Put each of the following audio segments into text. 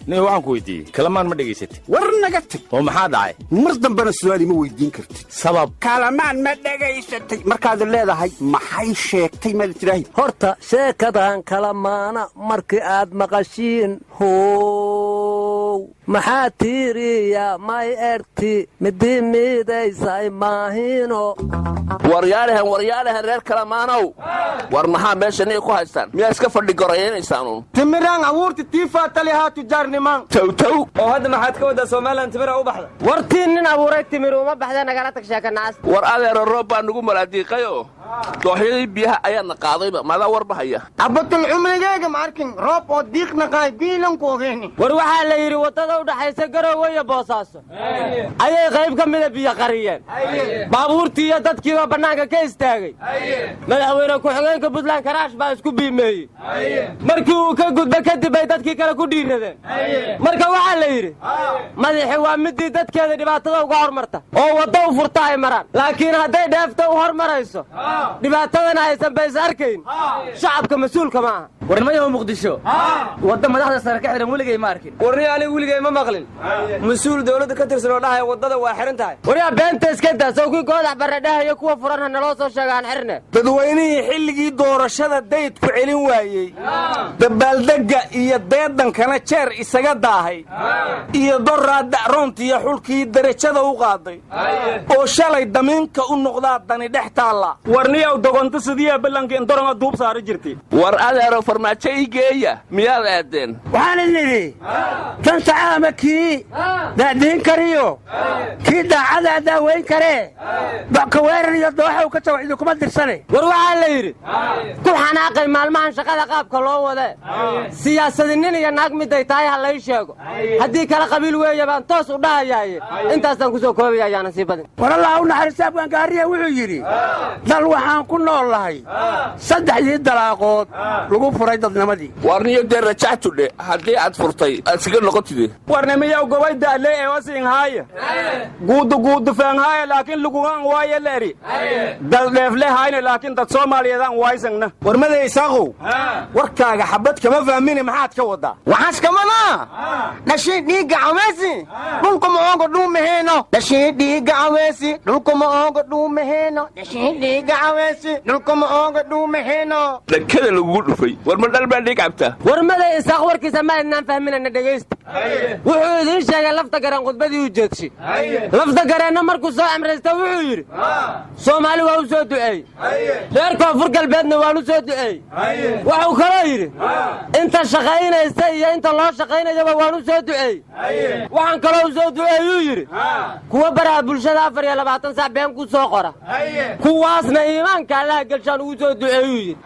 nin waxaan ku weydiiyey kalamaan ma dhegaysatay war naga tag oo maxaa dhacay mar dambena su'aali ma weydiin kartid sabab kalamaan ma dhegaysatay markaad leedahay maxay sheegtay ma tiraahi horta sheekadan kalamaana markii aad maqashiin how maxaa tiiriya may erti midi miidaysay maahino waryaalahan reer kalamaanow war maxaa meeshanii ku haystaan miyaa iska fadhi goraynaysaan timiraan abuurti tiifaa talihaa tujaarnimaan towtow oo hadda maxaad ka waddaa Soomaaliland timira u baxda wartii nin abuuray timir uma baxda nagala tag sheekanaas war adeero roob baa nugu malaadiiqayo dooxyadii biyaha ayaana qaadayba maadaa war bahaya abatul cumrigeega ma arkin roob oo diiqna qaay biilan ku ogeeni war waxaa la yidhi waddada u dhaxaysa Garowe iyo Boosaaso ayay qayb ka mida biyo qariyeen baabuurtii iyo dadkiiba bannaanka ka istaagay madaxweyne ku-xigeenka Puntland Karaash baa isku biimeeyey markii uu ka gudba kadib ay dadkii kale ku dhiinadeen marka waxaa la yidhi madaxi waa midii dadkeeda dhibaatada uga hormarta oo waddo u furta ay maraan laakiin hadday dheefta u hormarayso dhibaatadana aysan bays arkayn shacabka mas-uulka maaha warnimayahu Muqdisho wadda madaxda sare ka xiran weligay ma arkin warni ani weligay ma maqlin mas-uul dawladda ka tirsan oo dhahay waddada waa xiran tahay waryaa beenta iska daa sawkii goodax baradhaha iyo kuwa furan ha naloo soo sheegaan xirne dadweynihii xilligii doorashada dayd ku celin waayey dabaaldegga iyo deedankana jeer isaga daahay iyo doraad dacroonta iyo xulkii darajada u qaaday oo shalay damiinka u noqdaa dani dhex taalla warniyow dogonta sidiya ballanka indoronga duub saari jirtay war adeero farmaajo ii geeya miyaad aadeen waxaan nidhi tanta caamakii daadiin kariyo kii daacadaa daaweyn karee baka weerar iyo dooxow ka tago idinkuma dirsane war waxaa la yidhi ku xanaaqay maalmahan shaqada qaabka loo wade siyaasadi nin iyo naag miday tahay ha lay sheego haddii kala qabiil weeye baan toos u dhahayaaye intaasaan ku soo koobaya ayaana sii badin war allah u naxariista abgaangaariya wuxuu yidhi dal waxaan ku nool lahay saddexdii dalaaqood lagu furay dadnimadii warniyo dee rajactudhe haddii aad furtay aad siga noqotide warnimiyow gobayda alle ee wasinhaaya guudu faanhaaya laakiin lugugan waaye leeri dal dheefle hayna laakiin dad Soomaaliyeedaan waysangna warmada isaaqow warkaaga xabad kama fahmin maxaad ka wadaa waxaas kamana dhashay dhiiga caweesi dhulka ma ooga dhuumaheeno dhashay dhiiga caweesi dhulka ma ooga dhuumaheeno dhashay dhiiga caweesi dhulka ma ooga dhuumaheeno dhankada lagu dhufay war ma dhalbaa dhiig cabta warmada isaaq warkiisa ma inaan fahminana dhageysta wuxuu idiin sheegay lafta garan khudbadii u jeedshay lafta gareenna markuu soo amraysta wuxuu yidhi Soomaali waa u soo duceey reer koonfur galbeedna waa u soo duceey wuxuu kaloo yidhi inta shaqaynaysa iyo inta loo shaqaynayaba waan u soo duceey waxaan kaloo u soo duceeyuu yidhi kuwa baraha bulshada 24 saac been ku soo qora kuwaasna iimaanka allaha gelshaan ugu soo duceeyuu yidhi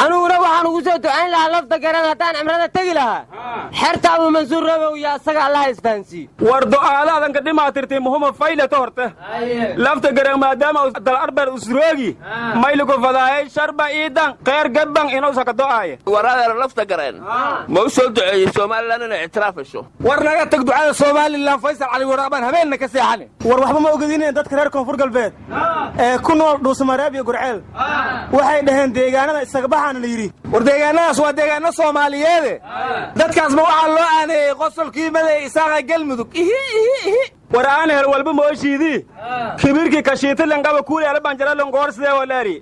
aniguna waxaan ugu soo ducayn lahaa lafta gareen haddaan cimrada tegi lahaa xerta Abu Mansuur Rabow iyo asaga allaha isfahansiiy war du'aalaadan ka dhimaatirtay muhiima faylata horta lafta gareen maadaama dal arbar usroogi maylugo fadaayay sharba iidan qeyr gadban inuu saka du'aaye war adeero lafta gareen ma u soo duceeyey Soomaaliland inay ictiraafayso war naga tag ducada Soomaaliland Faysal Cali Waraabaan habeenna ka seexan war waxba ma ogadineen dadka reer koonfur galbeed ee ku nool Dhuusamareeb iyo Gurceel waxay dhaheen deegaanada isaga baxaan la yiri war deegaanadaas waa deegaano Soomaaliyeed dadkaas ma waxa loo aaneeyay qosolkii maday isaaga galmudug war aan hel walba mooshiidi kibirki kashiitlan qaba kuuleela banjara longoor sidee walaari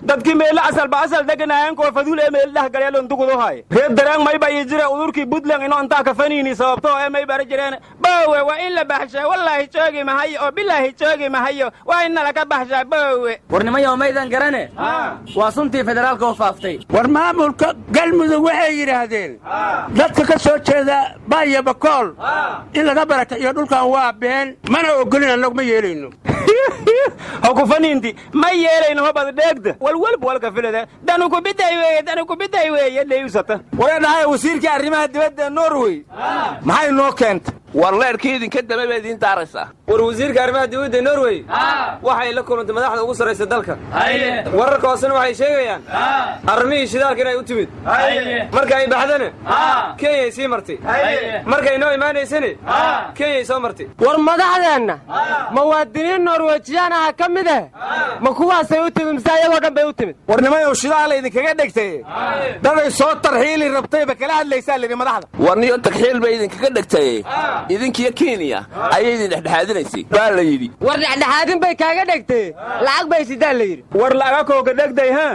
dadkii meel asal deganaayeen koo faduul ee meel dhax galeen dugudo hay reer daraan may bay jira udurkii Puntland inoo inta ka faniini sababtoo ee may bar jireen baawe waa in la baxshay wallahi joogi ma hayo oo billahi joogi ma hayo waa in la ka baxshay baawe warnimayo maydan garane waa suntii federaalka oo faaftay war maamulka galmudug waxay yiraahdeen dadka ka soo jeeda Baaya Bakool in laga baraka iyo dhulkan waa been mana ogolin annagu ma yeelayno ha ku faniinti ma yeelayno bad dheegda walka filada danu ku biday weeye leeyusata walaalahay wasiirka arrimaha dibadda Norway maxay noo keentay war leerkii idinka damay baa idiin daaraysaa war wasiirka arrimaha dibadda Norway waxay la kulantay madaxda ugu sareysa dalka wararka hoosena waxay sheegayaan arrimihii shidaalka inay u timid marka ay baxdana Kenya sii martay markay noo imaanaysana Kenya soo martay war madaxdeena muwaadiniin Norwejian ah ka mid ah ma kuwaasay u timid mise ayagoo dhan bay u timid warnimayo shidaal idinkaga dhigtay daday soo tarxiili rabtay ba kala hadlaysaa lidin madaxda warniyo tagxiil bay idinkaga dhigtay idinkiyo Kenya ayay idin dhexdhexaadinaysay baa la yidhi war dhexdhexaadin bay kaaga dhigtay lacag bay sidaan la yidhi war laga kooga dhigday ha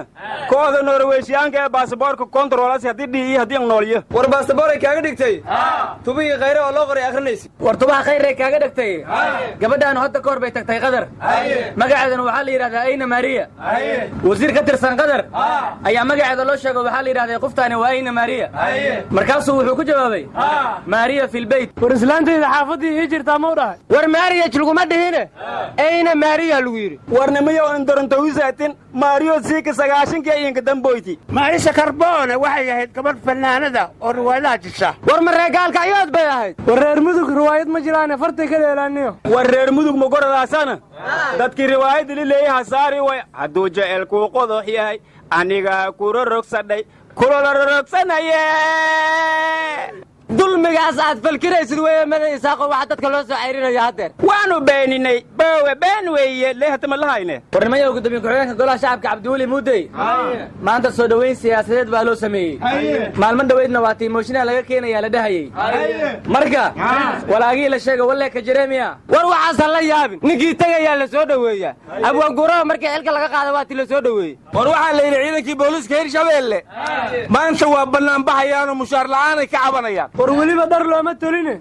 kooxda Norwejianka ee baasaboorka controlasi haddii dhii haddii nooliyo war baasaboor ay kaaga dhigtay tubiga khayra oo loo qoray akhrinaysi war tubaha khayr ay kaaga dhigtay gabadhan hadda koor bay tagtay qadar magaceedana waxa la yiraahdaa ayna Maria wasiir ka tirsan qadar ayaa magaceeda loo sheegay waxa la yiraahdaa qoftaani waa ayna Maria markaasuu wuxuu ku jawaabay Maria fil bayt war islaanteeda xaafadii ii jirtaa ma dhahay war Maria laguma dhihine ayna Maria lagu yiri warnimayo in doronto wiisaatin Mario siika 90 ayinka damboyti Marisha Carbone waxay ahayd gabadh fanaanada oo riwaayadaha jisha war mareegaalka ayood bay ahayd war reer mudug riwaayad ma jiraan fartay ka leelaaniyo war reer mudug ma goradaasana dadkii riwaayad leeyahay saari way haduu jeelku qodox yahay aniga ku rorogsaday kulala rorogsanaye dulmigaas aad falkiraysid weeye mada isaaqo waxa dadka loo soo ceyrinayo hadeer waanu beeninay baawe been weeye leehatama lahayne warnimayo gudoomiye ku-xigeenka golaha shacabka Cabdiweli Muudey maanta soo dhaweyn siyaasadeed baa loo sameeyay maalmo dhaweydna waa tiimooshinaa laga keenaya la dhahayay marka walaagii la sheegay walle ka Jeremiya war waxaas la yaabin ninkii tagaya la soo dhaweeyaa abwaan guraha markii xilka laga qaaday waa tii la soo dhaweeyay war waxa la yiri ciidankii booliska Hirshabeelle maanta waa banaan baxayaan mushaar la'aan ay ka cabanayaan war waliba dar looma toline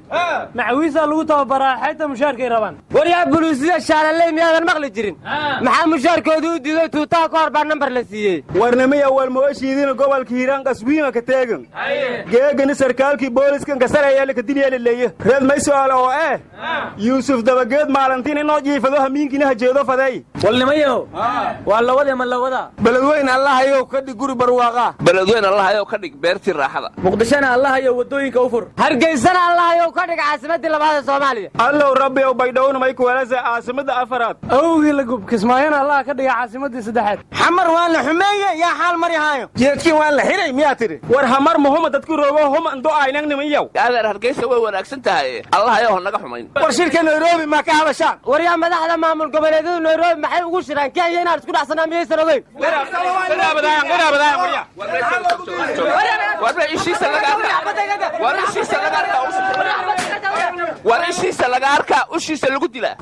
macawiisa lagu tababaraa xayta mushaarkay rabaan war yaa booliisada shaalalay miyaadan maqli jirin maxaa mushaarkoodu u diiday tuutaa ka hor baa number la siiyay warnimaya wal mooshiidina gobolka Hiiraan qasbiina ka teegan geegani sarkaalkii booliska ka sareeyay la ka diliyay leeyahay reed may su'aal oo Yusuf dabageed maalintiin inoo jiifado hamiinkiina hajeedo faday walnimayo waa la wada ma la wada baladweyn Allah ayo ka dhig guri barwaaqa baladweyn Allah ayo ka dhig beertii raaxada muqdishana Allah ayo wadooyinka u fur hargeysana Allah ayo ka dhig caasimadii labaad Soomaaliya Allah rabbi oo baydhowna may ku walaasa caasimada afaraad awgi la gub kismaayana Allah ka dhig caasimadii saddexaad xamar waan la xumeeyay yaa xaal mari haayo jeedkii waan la xiray miyaa tiri war hamar muhammad dadku roobo hum ando aynag nimayow adeer hargeysa way wanaagsan tahay Allah ayo naga xumayn war shirka Nairobi ma ka hadashaan war yaa madaxda maamul goboleedyada Nairobi maxay ugu shiraan Kenya inaad isku dhaxsanaa miyaysan ogeyn war ishiisa laga arkaa ushiisa lagu dilaa